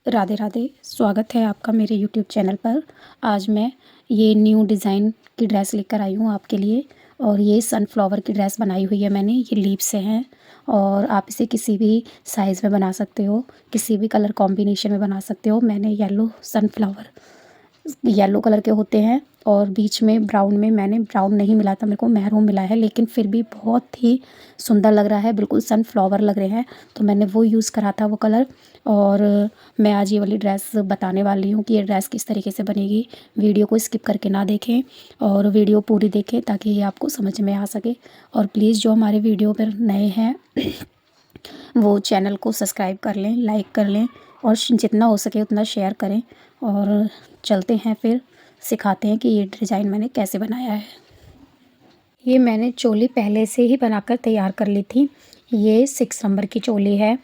राधे राधे। स्वागत है आपका मेरे यूट्यूब चैनल पर। आज मैं ये न्यू डिज़ाइन की ड्रेस लेकर आई हूँ आपके लिए। और ये सनफ्लावर की ड्रेस बनाई हुई है मैंने। ये लीफ से हैं और आप इसे किसी भी साइज़ में बना सकते हो, किसी भी कलर कॉम्बिनेशन में बना सकते हो। मैंने येलो कलर के होते हैं और बीच में ब्राउन में मैंने ब्राउन नहीं मिला था, मेरे को मैरून मिला है, लेकिन फिर भी बहुत ही सुंदर लग रहा है, बिल्कुल सनफ्लावर लग रहे हैं, तो मैंने वो यूज़ करा था वो कलर। और मैं आज ये वाली ड्रेस बताने वाली हूँ कि ये ड्रेस किस तरीके से बनेगी। वीडियो को स्किप करके ना देखें और वीडियो पूरी देखें ताकि ये आपको समझ में आ सके। और प्लीज़ जो हमारे वीडियो पर नए हैं वो चैनल को सब्सक्राइब कर लें, लाइक कर लें और जितना हो सके उतना शेयर करें। और चलते हैं फिर सिखाते हैं कि ये डिज़ाइन मैंने कैसे बनाया है। ये मैंने चोली पहले से ही बनाकर तैयार कर ली थी। ये 6 नंबर की चोली है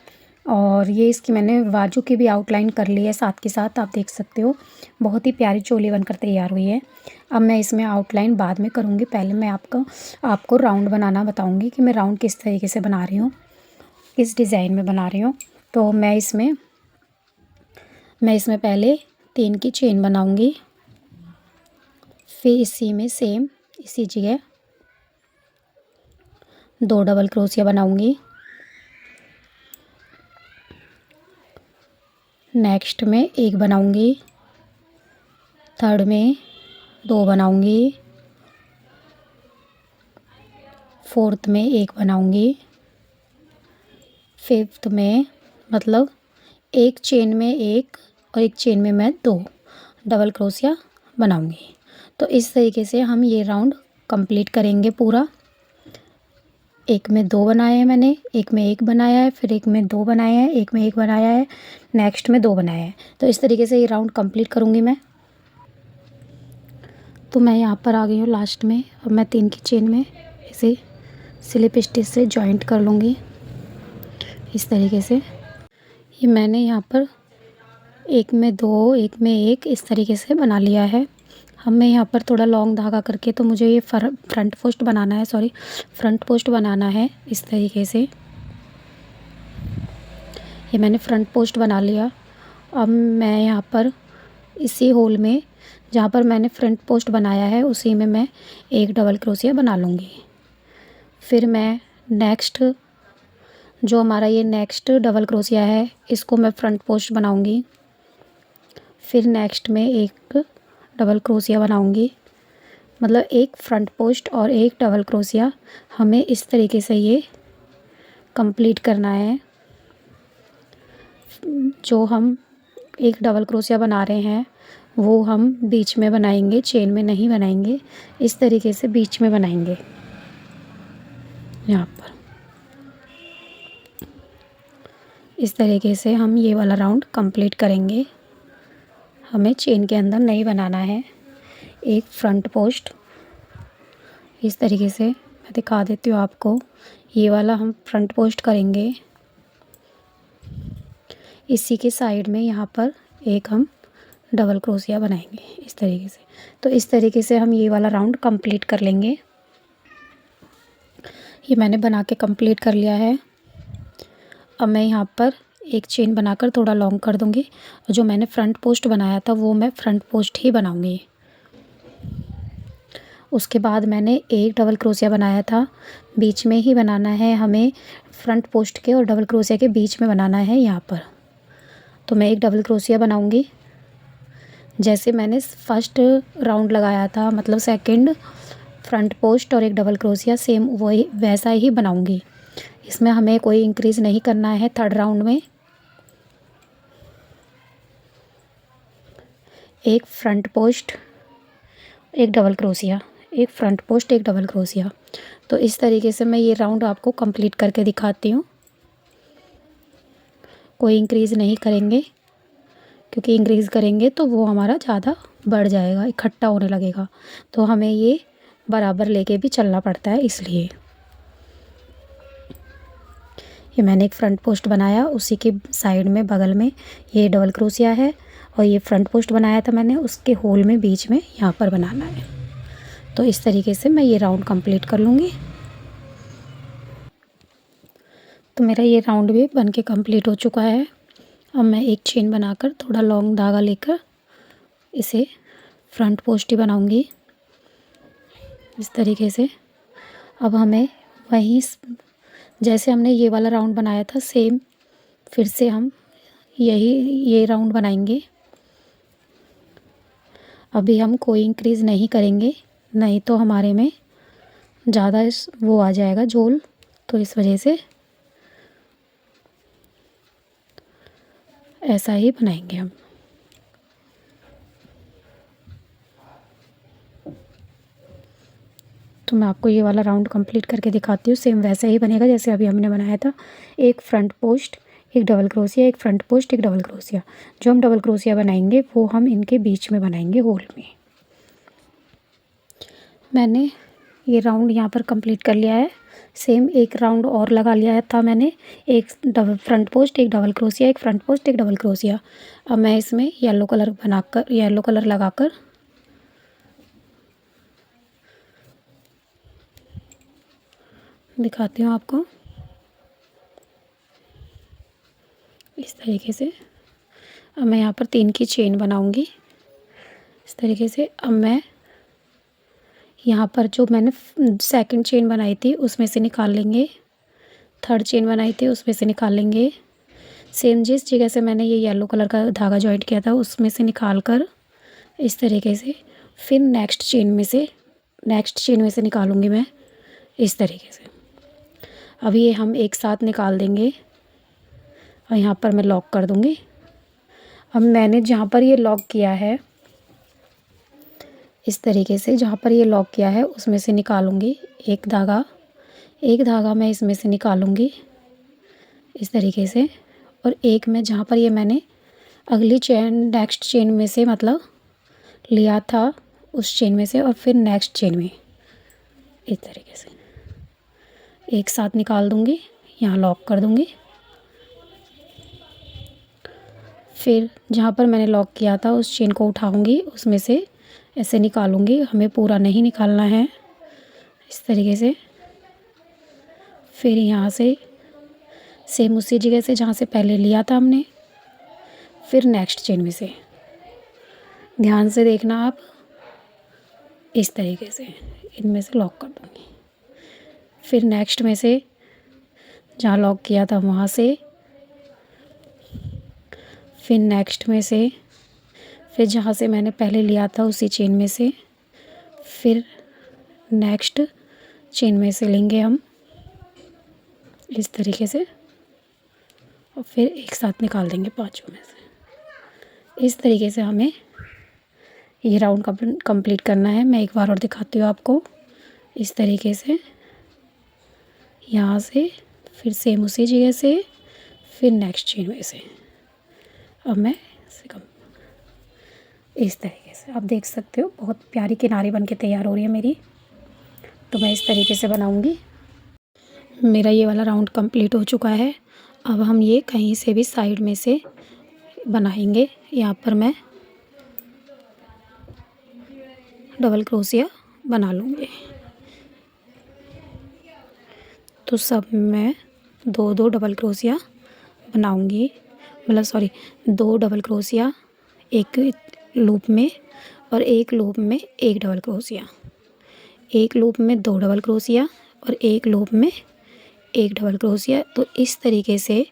और ये इसकी मैंने बाजू की भी आउटलाइन कर ली है साथ के साथ, आप देख सकते हो। बहुत ही प्यारी चोली बनकर तैयार हुई है। अब मैं इसमें आउटलाइन बाद में करूँगी, पहले मैं आपको राउंड बनाना बताऊँगी कि मैं राउंड किस तरीके से बना रही हूँ, किस डिज़ाइन में बना रही हूँ। तो मैं इसमें पहले 3 की चेन बनाऊँगी, फिर इसी में सेम इसी जगह 2 डबल क्रोशिया बनाऊँगी। नेक्स्ट में 1 बनाऊँगी, थर्ड में 2 बनाऊँगी, फोर्थ में 1 बनाऊँगी, फिफ्थ में मतलब एक चेन में 1 और एक चेन में मैं 2 डबल क्रोशिया बनाऊँगी। तो इस तरीके से हम ये राउंड कंप्लीट करेंगे पूरा। एक में 2 बनाए हैं मैंने, एक में 1 बनाया है, फिर एक में 2 बनाए हैं, एक में 1 बनाया है, नेक्स्ट में 2 बनाया है। तो इस तरीके से ये राउंड कंप्लीट करूँगी मैं। तो मैं यहाँ पर आ गई हूँ लास्ट में। अब मैं 3 की चेन में इसे स्लिप स्टिच से जॉइंट कर लूँगी इस तरीके से। ये मैंने यहाँ पर एक में 2, एक में 1 इस तरीके से बना लिया है। अब मैं यहाँ पर थोड़ा लॉन्ग धागा करके, तो मुझे ये फ्रंट पोस्ट बनाना है इस तरीके से। ये मैंने फ्रंट पोस्ट बना लिया। अब मैं यहाँ पर इसी होल में जहाँ पर मैंने फ्रंट पोस्ट बनाया है उसी में मैं 1 डबल क्रोशिया बना लूँगी। फिर मैं नेक्स्ट जो हमारा ये नेक्स्ट डबल क्रोशिया है इसको मैं फ्रंट पोस्ट बनाऊँगी। फिर नेक्स्ट में 1 डबल क्रोशिया बनाऊँगी, मतलब 1 फ्रंट पोस्ट और 1 डबल क्रोशिया। हमें इस तरीके से ये कंप्लीट करना है। जो हम 1 डबल क्रोशिया बना रहे हैं वो हम बीच में बनाएंगे, चेन में नहीं बनाएंगे, इस तरीके से बीच में बनाएंगे। यहाँ पर इस तरीके से हम ये वाला राउंड कंप्लीट करेंगे। हमें चेन के अंदर नहीं बनाना है। 1 फ्रंट पोस्ट इस तरीके से मैं दिखा देती हूँ आपको। ये वाला हम फ्रंट पोस्ट करेंगे, इसी के साइड में यहाँ पर 1 हम डबल क्रोशिया बनाएंगे इस तरीके से। तो इस तरीके से हम ये वाला राउंड कंप्लीट कर लेंगे। ये मैंने बना के कंप्लीट कर लिया है। अब मैं यहाँ पर 1 चेन बनाकर थोड़ा लॉन्ग कर दूँगी। जो मैंने फ्रंट पोस्ट बनाया था वो मैं फ्रंट पोस्ट ही बनाऊँगी। उसके बाद मैंने 1 डबल क्रोशिया बनाया था, बीच में ही बनाना है हमें, फ्रंट पोस्ट के और डबल क्रोशिया के बीच में बनाना है यहाँ पर। तो मैं 1 डबल क्रोशिया बनाऊँगी। जैसे मैंने फर्स्ट राउंड लगाया था, मतलब सेकंड फ्रंट पोस्ट और 1 डबल क्रोशिया, सेम वही वैसा ही बनाऊँगी। इसमें हमें कोई इंक्रीज़ नहीं करना है। थर्ड राउंड में 1 front post 1 double crochet, 1 front post 1 double crochet. तो इस तरीके से मैं ये राउंड आपको कंप्लीट करके दिखाती हूँ। कोई इंक्रीज़ नहीं करेंगे, क्योंकि इंक्रीज़ करेंगे तो वो हमारा ज़्यादा बढ़ जाएगा, इकट्ठा होने लगेगा। तो हमें ये बराबर लेके भी चलना पड़ता है, इसलिए। ये मैंने 1 फ्रंट पोस्ट बनाया, उसी के साइड में बगल में ये डबल क्रोशिया है, और ये फ्रंट पोस्ट बनाया था मैंने, उसके होल में बीच में यहाँ पर बनाना है। तो इस तरीके से मैं ये राउंड कंप्लीट कर लूँगी। तो मेरा ये राउंड भी बन के कंप्लीट हो चुका है। अब मैं एक चेन बनाकर थोड़ा लॉन्ग धागा लेकर इसे फ्रंट पोस्ट ही बनाऊंगी इस तरीके से। अब हमें वहीं जैसे हमने ये वाला राउंड बनाया था सेम फिर से हम ये राउंड बनाएंगे। अभी हम कोई इंक्रीज़ नहीं करेंगे, नहीं तो हमारे में ज़्यादा वो आ जाएगा झोल, तो इस वजह से ऐसा ही बनाएंगे हम। तो मैं आपको ये वाला राउंड कंप्लीट करके दिखाती हूँ। सेम वैसा ही बनेगा जैसे अभी हमने बनाया था। एक फ्रंट पोस्ट, एक डबल क्रोशिया, एक फ्रंट पोस्ट, एक डबल क्रोशिया। जो हम डबल क्रोशिया बनाएंगे वो हम इनके बीच में बनाएंगे होल में। मैंने ये राउंड यहाँ पर कंप्लीट कर लिया है। सेम एक राउंड और लगा लिया था मैंने, एक डबल फ्रंट पोस्ट, एक डबल क्रोशिया, एक फ्रंट पोस्ट, एक डबल क्रोशिया। अब मैं इसमें येलो कलर लगाकर दिखाती हूँ आपको इस तरीके से। अब मैं यहाँ पर 3 की चेन बनाऊंगी इस तरीके से। अब मैं यहाँ पर जो मैंने सेकंड चेन बनाई थी उसमें से निकाल लेंगे, थर्ड चेन बनाई थी उसमें से निकाल लेंगे। सेम जिस जगह से मैंने ये येलो कलर का धागा जॉइंट किया था उसमें से निकाल कर इस तरीके से फिर नेक्स्ट चेन में से निकालूंगी मैं इस तरीके से। अब ये हम एक साथ निकाल देंगे और यहाँ पर मैं लॉक कर दूँगी। अब मैंने जहाँ पर ये लॉक किया है इस तरीके से, जहाँ पर ये लॉक किया है उसमें से निकालूंगी एक धागा मैं इसमें से निकालूंगी इस तरीके से। और एक में जहाँ पर ये मैंने अगली चेन नेक्स्ट चेन में से मतलब लिया था उस चेन में से और फिर नेक्स्ट चेन में इस तरीके से एक साथ निकाल दूंगी, यहाँ लॉक कर दूंगी। फिर जहाँ पर मैंने लॉक किया था उस चेन को उठाऊंगी, उसमें से ऐसे निकालूंगी। हमें पूरा नहीं निकालना है इस तरीके से। फिर यहाँ से सेम उसी जगह से जहाँ से पहले लिया था हमने, फिर नेक्स्ट चेन में से ध्यान से देखना आप इस तरीके से इनमें से लॉक कर दूंगी। फिर नेक्स्ट में से जहाँ लॉक किया था वहाँ से, फिर नेक्स्ट में से, फिर जहाँ से मैंने पहले लिया था उसी चेन में से, फिर नेक्स्ट चेन में से लेंगे हम इस तरीके से और फिर एक साथ निकाल देंगे पांचों में से। इस तरीके से हमें ये राउंड कंप्लीट करना है। मैं एक बार और दिखाती हूँ आपको इस तरीके से, यहाँ से फिर सेम उसी जगह से फिर नेक्स्ट चेन में से। अब मैं इस तरीके से आप देख सकते हो बहुत प्यारी किनारी बन के तैयार हो रही है मेरी। तो मैं इस तरीके से बनाऊंगी। मेरा ये वाला राउंड कंप्लीट हो चुका है। अब हम ये कहीं से भी साइड में से बनाएंगे। यहाँ पर मैं डबल क्रोशिया बना लूँगी। तो सब मैं 2 डबल क्रोशिया बनाऊँगी, मतलब सॉरी 2 डबल क्रोशिया एक लूप में और एक लूप में एक डबल क्रोशिया, एक लूप में 2 डबल क्रोशिया और एक लूप में एक डबल क्रोशिया। तो इस तरीके से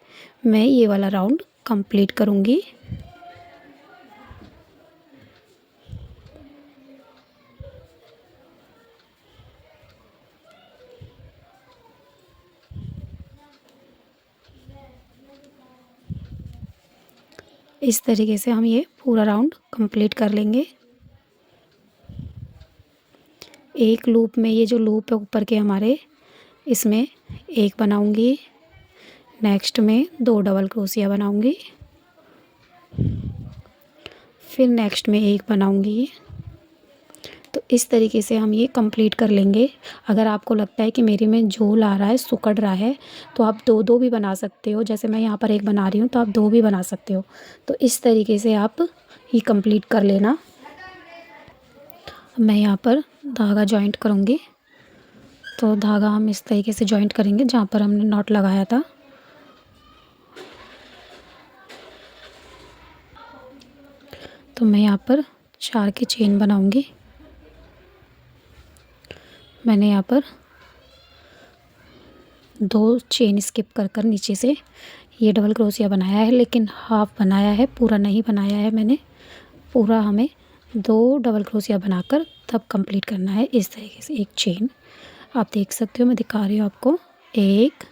मैं ये वाला राउंड कंप्लीट करूँगी। इस तरीके से हम ये पूरा राउंड कंप्लीट कर लेंगे। एक लूप में ये जो लूप है ऊपर के हमारे, इसमें एक बनाऊंगी, नेक्स्ट में 2 डबल क्रोशिया बनाऊंगी, फिर नेक्स्ट में एक बनाऊंगी। तो इस तरीके से हम ये कंप्लीट कर लेंगे। अगर आपको लगता है कि मेरे में झोल आ रहा है, सुकड़ रहा है, तो आप 2 भी बना सकते हो। जैसे मैं यहाँ पर एक बना रही हूँ तो आप 2 भी बना सकते हो। तो इस तरीके से आप ये कंप्लीट कर लेना। मैं यहाँ पर धागा जॉइंट करूँगी। तो धागा हम इस तरीके से जॉइंट करेंगे जहाँ पर हमने नॉट लगाया था। तो मैं यहाँ पर 4 की चेन बनाऊंगी। मैंने यहाँ पर 2 चेन स्किप कर कर नीचे से ये डबल क्रोशिया बनाया है, लेकिन हाफ बनाया है, पूरा नहीं बनाया है मैंने। पूरा हमें 2 डबल क्रोशिया बनाकर तब कंप्लीट करना है। इस तरीके से एक चेन आप देख सकते हो, मैं दिखा रही हूँ आपको। 1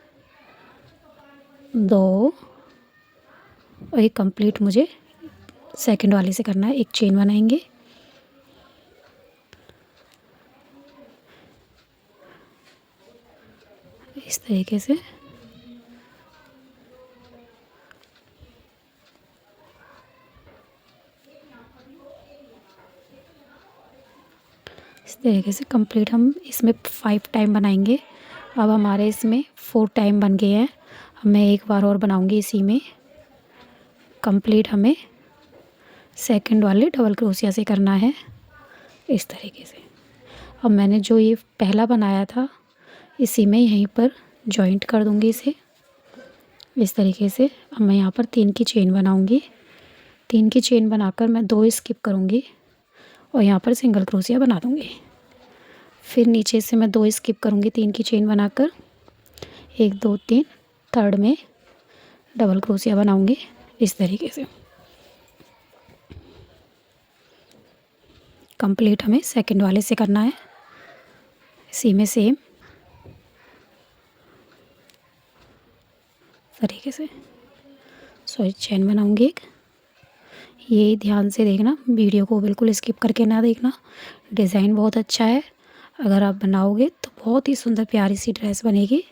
2 और ये कंप्लीट मुझे सेकंड वाले से करना है। एक चेन बनाएंगे, इस तरीके से। इस तरीके से कंप्लीट हम इसमें 5 टाइम बनाएंगे। अब हमारे इसमें 4 टाइम बन गए हैं। मैं एक बार और बनाऊंगी इसी में। कंप्लीट हमें सेकंड वाले डबल क्रोशिया से करना है, इस तरीके से। अब मैंने जो ये पहला बनाया था इसी में यहीं पर जॉइंट कर दूंगी इसे, इस तरीके से। अब मैं यहाँ पर 3 की चेन बनाऊंगी। 3 की चेन बनाकर मैं 2 स्किप करूंगी और यहाँ पर सिंगल क्रोशिया बना दूंगी। फिर नीचे से मैं 2 स्किप करूंगी 3 की चेन बनाकर, 1 2 3, थर्ड में डबल क्रोशिया बनाऊंगी, इस तरीके से। कंप्लीट हमें सेकंड वाले से करना है, इसी में सेम तरीके से। सॉरी, चेन बनाऊंगी एक। ये ध्यान से देखना, वीडियो को बिल्कुल स्किप करके ना देखना। डिज़ाइन बहुत अच्छा है, अगर आप बनाओगे तो बहुत ही सुंदर प्यारी सी ड्रेस बनेगी।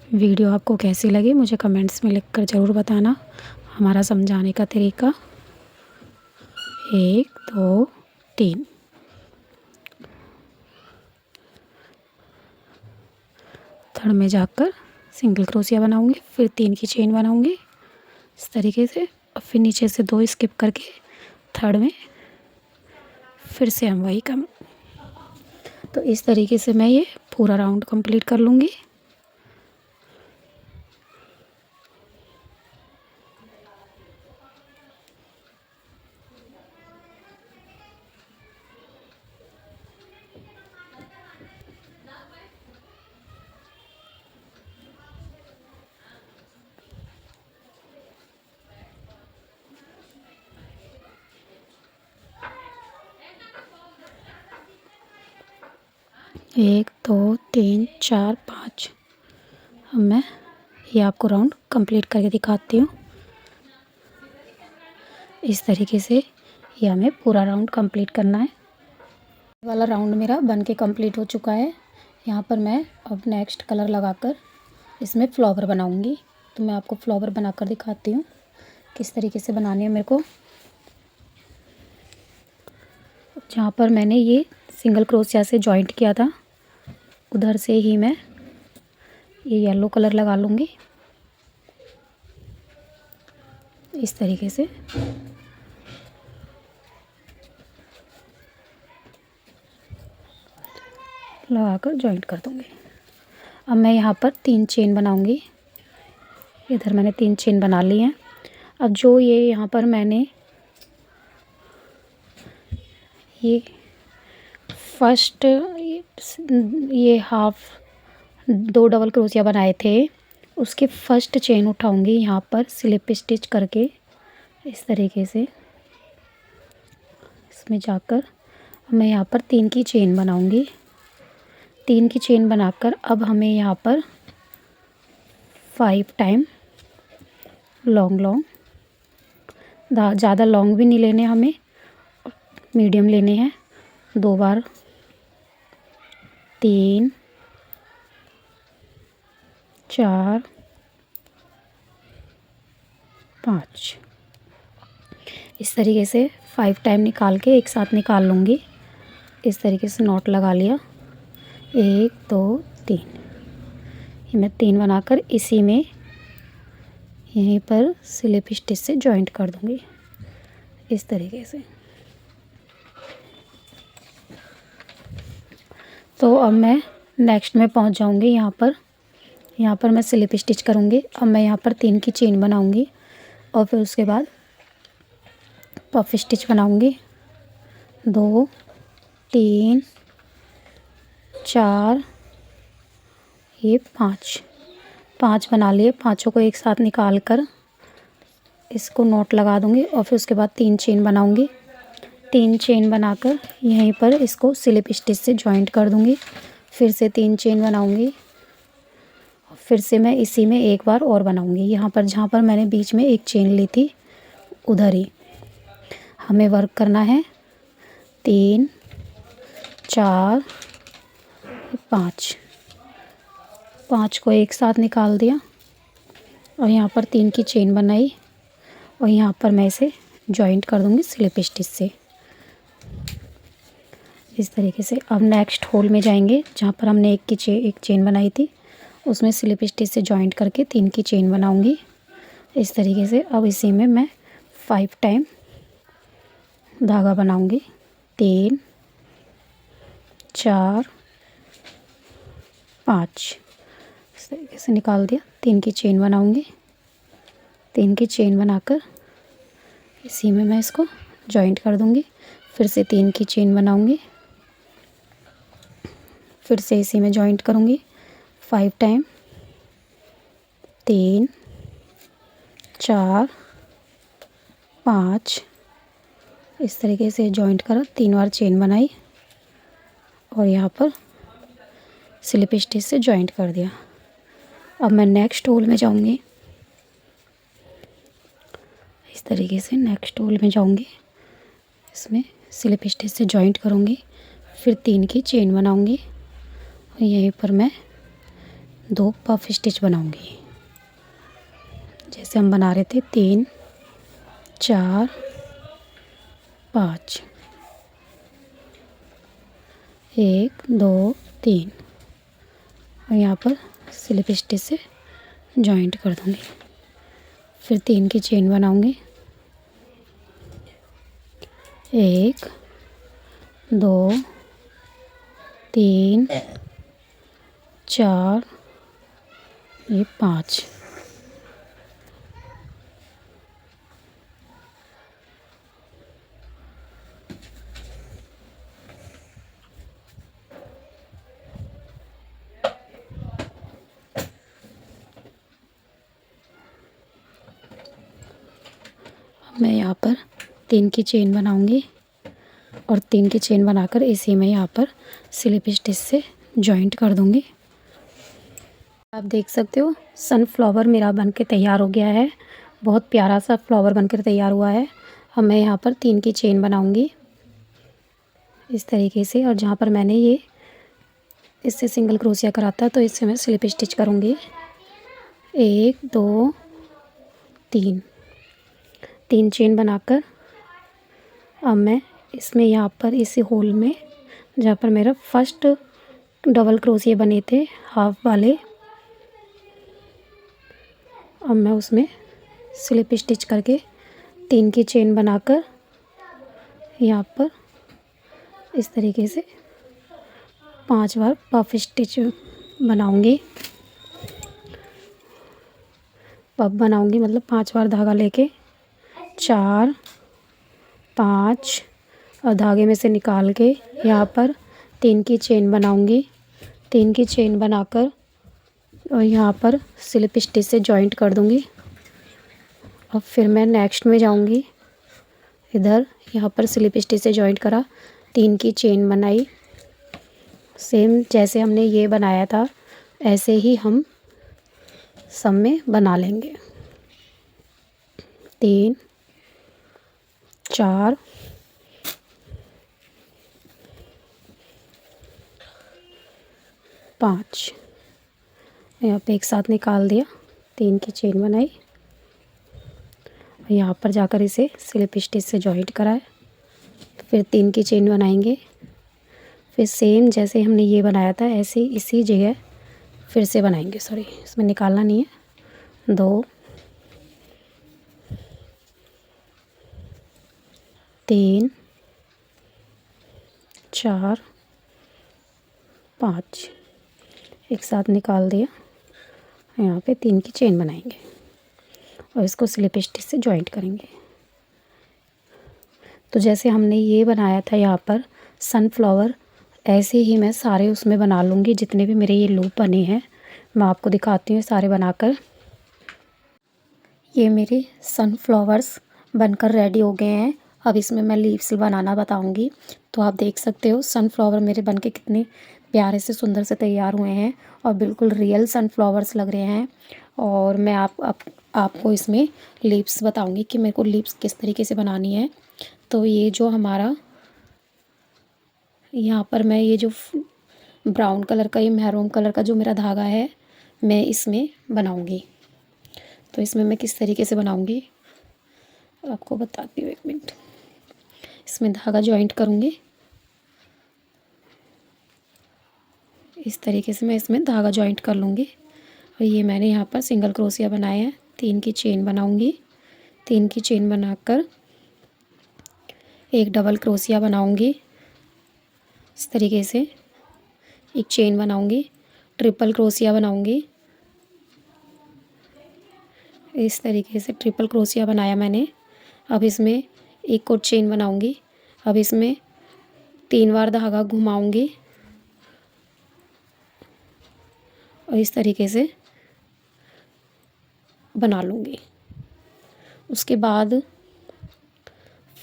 वीडियो आपको कैसी लगी मुझे कमेंट्स में लिखकर ज़रूर बताना। हमारा समझाने का तरीका 1 2 3, थर्ड में जाकर सिंगल क्रोशिया बनाऊंगी, फिर 3 की चेन बनाऊंगी, इस तरीके से। और फिर नीचे से 2 स्किप करके थर्ड में फिर से हम वही काम। तो इस तरीके से मैं ये पूरा राउंड कंप्लीट कर लूँगी। एक 2 3 4 5। अब मैं ये आपको राउंड कंप्लीट करके दिखाती हूँ। इस तरीके से ये हमें पूरा राउंड कंप्लीट करना है। वाला राउंड मेरा बन के कंप्लीट हो चुका है। यहाँ पर मैं अब नेक्स्ट कलर लगाकर इसमें फ्लावर बनाऊँगी। तो मैं आपको फ्लावर बनाकर दिखाती हूँ किस तरीके से बनानी है मेरे को। जहाँ पर मैंने ये सिंगल क्रोशिया से जॉइंट किया था उधर से ही मैं ये येलो कलर लगा लूँगी, इस तरीके से। लगाकर जॉइंट कर दूँगी। अब मैं यहाँ पर 3 चेन बनाऊँगी। इधर मैंने 3 चेन बना ली हैं। अब जो ये यहाँ पर मैंने ये फर्स्ट ये हाफ 2 डबल क्रोशिया बनाए थे उसके फर्स्ट चेन उठाऊंगी यहाँ पर स्लिप स्टिच करके, इस तरीके से। इसमें जाकर मैं यहाँ पर 3 की चेन बनाऊंगी। 3 की चेन बनाकर अब हमें यहाँ पर 5 टाइम लॉन्ग ज़्यादा लॉन्ग भी नहीं लेने हमें, मीडियम लेने हैं। 2 बार 3 4 5, इस तरीके से 5 टाइम निकाल के एक साथ निकाल लूँगी। इस तरीके से नॉट लगा लिया, 1 2 3। ये मैं 3 बनाकर इसी में यहीं पर स्लिप स्टिच से जॉइंट कर दूँगी, इस तरीके से। तो अब मैं नेक्स्ट में पहुंच जाऊंगी। यहाँ पर मैं स्लिप स्टिच करूंगी। अब मैं यहाँ पर 3 की चेन बनाऊंगी और फिर उसके बाद पफ स्टिच बनाऊंगी। 2 3 4 ये 5 बना लिए। पांचों को एक साथ निकाल कर इसको नॉट लगा दूंगी और फिर उसके बाद 3 चेन बनाऊंगी। 3 चेन बनाकर यहीं पर इसको स्लिप स्टिच से जॉइंट कर दूंगी। फिर से 3 चेन बनाऊंगी। फिर से मैं इसी में एक बार और बनाऊंगी। यहाँ पर जहाँ पर मैंने बीच में एक चेन ली थी उधर ही हमें वर्क करना है। 3 4 5 को एक साथ निकाल दिया और यहाँ पर 3 की चेन बनाई और यहाँ पर मैं इसे जॉइंट कर दूंगी स्लिप स्टिच से इस तरीके से। अब नेक्स्ट होल में जाएंगे जहाँ पर हमने एक चेन बनाई थी, उसमें स्लिप स्टिच से जॉइंट करके 3 की चेन बनाऊंगी इस तरीके से। अब इसी में मैं 5 टाइम धागा बनाऊंगी। 3 4 5 इस तरीके से निकाल दिया। 3 की चेन बनाऊंगी। 3 की चेन बनाकर इसी में मैं इसको जॉइंट कर दूंगी। फिर से 3 की चेन बनाऊंगी। फिर से इसी में जॉइंट करूंगी 5 टाइम। 3 4 5 इस तरीके से जॉइंट करा। 3 बार चेन बनाई और यहाँ पर स्लिप स्टिच से जॉइंट कर दिया। अब मैं नेक्स्ट होल में जाऊंगी इस तरीके से। नेक्स्ट होल में जाऊंगी, इसमें स्लिप स्टिच से जॉइंट करूंगी। फिर 3 की चेन बनाऊंगी और यहीं पर मैं 2 पफ स्टिच बनाऊंगी जैसे हम बना रहे थे। 3 4 5 1 2 3 और यहाँ पर स्लिप स्टिच से जॉइंट कर दूंगी। फिर 3 की चेन बनाऊंगी। 1 2 3 4 ये 5 मैं यहाँ पर 3 की चेन बनाऊंगी और 3 की चेन बनाकर इसी में यहाँ पर स्लिप स्टिच से जॉइंट कर दूंगी। आप देख सकते हो सनफ्लावर मेरा बनके तैयार हो गया है। बहुत प्यारा सा फ्लावर बनकर तैयार हुआ है। अब मैं यहाँ पर 3 की चेन बनाऊंगी इस तरीके से और जहाँ पर मैंने ये इससे सिंगल क्रोशिया करा था तो इससे मैं स्लिप स्टिच करूँगी। 1 2 3 चेन बनाकर अब मैं इसमें यहाँ पर इसी होल में जहाँ पर मेरा फर्स्ट डबल क्रोशिया बने थे हाफ वाले, अब मैं उसमें स्लिप स्टिच करके 3 की चेन बनाकर यहाँ पर इस तरीके से 5 बार पफ स्टिच बनाऊंगी। पफ बनाऊंगी मतलब 5 बार धागा लेके 4 5 और धागे में से निकाल के यहाँ पर 3 की चेन बनाऊंगी। 3 की चेन बनाकर और यहाँ पर स्लिप स्टिच से जॉइंट कर दूंगी। अब फिर मैं नेक्स्ट में जाऊंगी। इधर यहाँ पर स्लिप स्टिच से जॉइंट करा, 3 की चेन बनाई। सेम जैसे हमने ये बनाया था ऐसे ही हम सब में बना लेंगे। 3 4 5 यहाँ पे एक साथ निकाल दिया। 3 की चेन बनाई और यहाँ पर जाकर इसे स्लिप स्टिच से जॉइंट कराए। फिर 3 की चेन बनाएंगे। फिर सेम जैसे हमने ये बनाया था ऐसे इसी जगह फिर से बनाएंगे। सॉरी, इसमें निकालना नहीं है। 2 3 4 5 एक साथ निकाल दिया। यहाँ पे 3 की चेन बनाएंगे और इसको स्लिप स्टिच से जॉइंट करेंगे। तो जैसे हमने ये बनाया था यहाँ पर सनफ्लावर, ऐसे ही मैं सारे उसमें बना लूँगी। जितने भी मेरे ये लूप बने हैं मैं आपको दिखाती हूँ सारे बनाकर। ये मेरे सनफ्लावर्स बनकर रेडी हो गए हैं। अब इसमें मैं लीव्स बनाना बताऊंगी। तो आप देख सकते हो सनफ्लावर मेरे बनके कितने प्यारे से सुंदर से तैयार हुए हैं और बिल्कुल रियल सनफ्लावर्स लग रहे हैं। और मैं आपको इसमें लीव्स बताऊंगी कि मेरे को लीव्स किस तरीके से बनानी है। तो ये जो हमारा यहाँ पर मैं ये जो ब्राउन कलर का, ये मैरून कलर का जो मेरा धागा है मैं इसमें बनाऊंगी। तो इसमें मैं किस तरीके से बनाऊंगी आपको बताती हूँ, 1 मिनट। इसमें धागा जॉइंट करूँगी, इस तरीके से मैं इसमें धागा जॉइंट कर लूँगी। और ये मैंने यहाँ पर सिंगल क्रोशिया बनाए हैं। 3 की चेन बनाऊँगी, 3 की चेन बनाकर एक डबल क्रोशिया बनाऊँगी, इस तरीके से एक चेन बनाऊँगी, ट्रिपल क्रोशिया बनाऊँगी, इस तरीके से ट्रिपल क्रोशिया बनाया मैंने। अब इसमें एक और चेन बनाऊँगी। अब इसमें 3 बार धागा घुमाऊँगी और इस तरीके से बना लूँगी। उसके बाद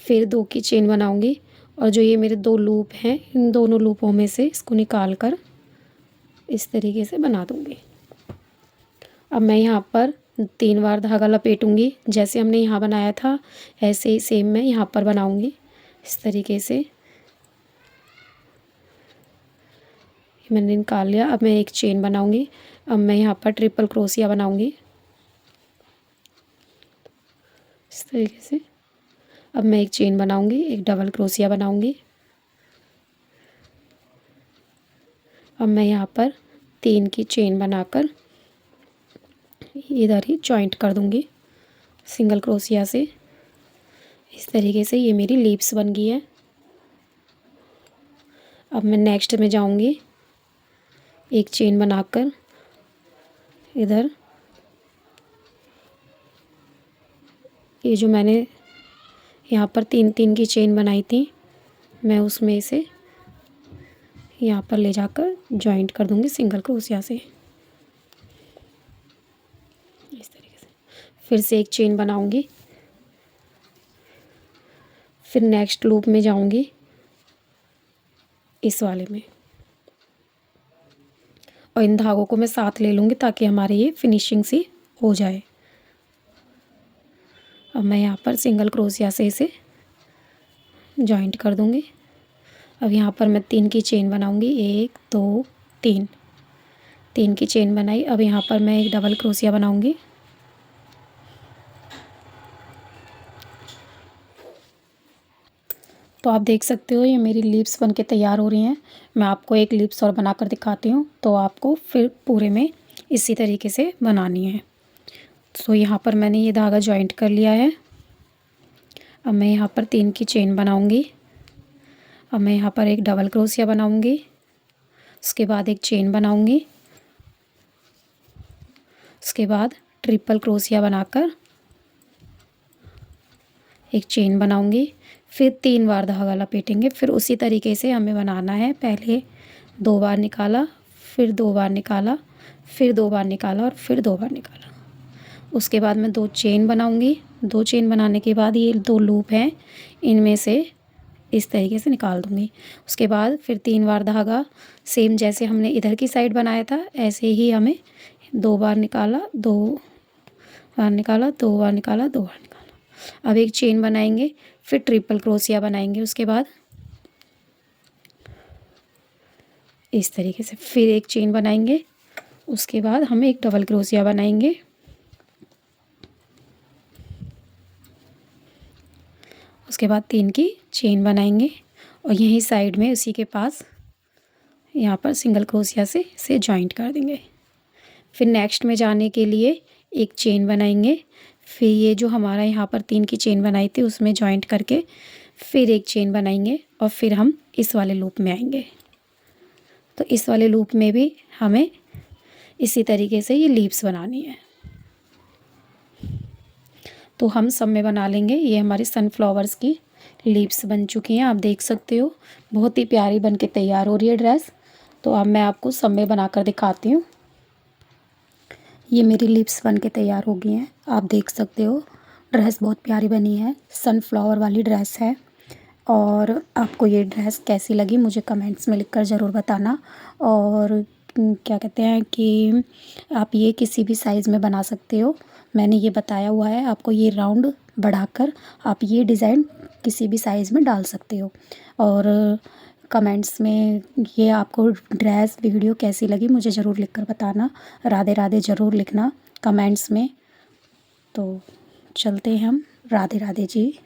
फिर 2 की चेन बनाऊँगी और जो ये मेरे 2 लूप हैं इन दोनों लूपों में से इसको निकाल कर इस तरीके से बना दूँगी। अब मैं यहाँ पर 3 बार धागा लपेटूँगी, जैसे हमने यहाँ बनाया था ऐसे ही सेम मैं यहाँ पर बनाऊँगी इस तरीके से। मैंने निकाल लिया। अब मैं एक चेन बनाऊँगी। अब मैं यहाँ पर ट्रिपल क्रोशिया बनाऊँगी इस तरीके से। अब मैं एक चेन बनाऊँगी, एक डबल क्रोशिया बनाऊँगी। अब मैं यहाँ पर 3 की चेन बनाकर इधर ही जॉइंट कर दूँगी सिंगल क्रोशिया से। इस तरीके से ये मेरी लीव्स बन गई है। अब मैं नेक्स्ट में जाऊँगी, एक चेन बनाकर इधर ये जो मैंने यहाँ पर 3-3 की चेन बनाई थी मैं उसमें से यहाँ पर ले जाकर जॉइंट कर दूँगी सिंगल क्रोशिया से इस तरीके से। फिर से एक चेन बनाऊँगी, फिर नेक्स्ट लूप में जाऊँगी इस वाले में और इन धागों को मैं साथ ले लूँगी ताकि हमारी ये फिनिशिंग सी हो जाए। अब मैं यहाँ पर सिंगल क्रोशिया से इसे जॉइंट कर दूँगी। अब यहाँ पर मैं 3 की चेन बनाऊँगी, 1 2 3, 3 की चेन बनाई। अब यहाँ पर मैं एक डबल क्रोशिया बनाऊँगी, तो आप देख सकते हो ये मेरी लीव्स बनके तैयार हो रही हैं। मैं आपको एक लीव्स और बनाकर दिखाती हूँ, तो आपको फिर पूरे में इसी तरीके से बनानी है। तो यहाँ पर मैंने ये धागा जॉइंट कर लिया है। अब मैं यहाँ पर 3 की चेन बनाऊँगी। अब मैं यहाँ पर एक डबल क्रोशिया बनाऊँगी, उसके बाद एक चेन बनाऊँगी, उसके बाद ट्रिपल क्रोशिया बनाकर एक चेन बनाऊँगी, फिर 3 बार धागा लपेटेंगे। फिर उसी तरीके से हमें बनाना है। पहले 2 बार निकाला, फिर 2 बार निकाला, फिर 2 बार निकाला और फिर 2 बार निकाला। उसके बाद मैं 2 चेन बनाऊँगी। 2 चेन बनाने के बाद ये 2 लूप हैं इनमें से इस तरीके से निकाल दूँगी। उसके बाद फिर 3 बार धागा, सेम जैसे हमने इधर की साइड बनाया था ऐसे ही हमें 2 बार निकाला, 2 बार निकाला, 2 बार निकाला, 2 बार निकाला। अब एक चेन बनाएंगे, फिर ट्रिपल क्रोशिया बनाएंगे। उसके बाद इस तरीके से फिर एक चेन बनाएंगे, उसके बाद हम एक डबल क्रोशिया बनाएंगे, उसके बाद 3 की चेन बनाएंगे और यहीं साइड में उसी के पास यहाँ पर सिंगल क्रोशिया से इसे जॉइंट कर देंगे। फिर नेक्स्ट में जाने के लिए एक चेन बनाएंगे, फिर ये जो हमारा यहाँ पर 3 की चेन बनाई थी उसमें जॉइंट करके फिर एक चेन बनाएंगे और फिर हम इस वाले लूप में आएंगे। तो इस वाले लूप में भी हमें इसी तरीके से ये लीव्स बनानी है। तो हम सब में बना लेंगे। ये हमारी सनफ्लावर्स की लीव्स बन चुकी हैं, आप देख सकते हो। बहुत ही प्यारी बन के तैयार हो रही है ड्रेस। तो अब मैं आपको सब में बनाकर दिखाती हूँ। ये मेरी लीव्स बन के तैयार हो गई हैं, आप देख सकते हो। ड्रेस बहुत प्यारी बनी है, सनफ्लावर वाली ड्रेस है। और आपको ये ड्रेस कैसी लगी मुझे कमेंट्स में लिखकर ज़रूर बताना। और क्या कहते हैं कि आप ये किसी भी साइज़ में बना सकते हो। मैंने ये बताया हुआ है आपको, ये राउंड बढ़ाकर आप ये डिज़ाइन किसी भी साइज़ में डाल सकते हो। और कमेंट्स में ये आपको ड्रेस वीडियो कैसी लगी मुझे ज़रूर लिखकर बताना। राधे राधे ज़रूर लिखना कमेंट्स में। तो चलते हैं हम, राधे राधे जी।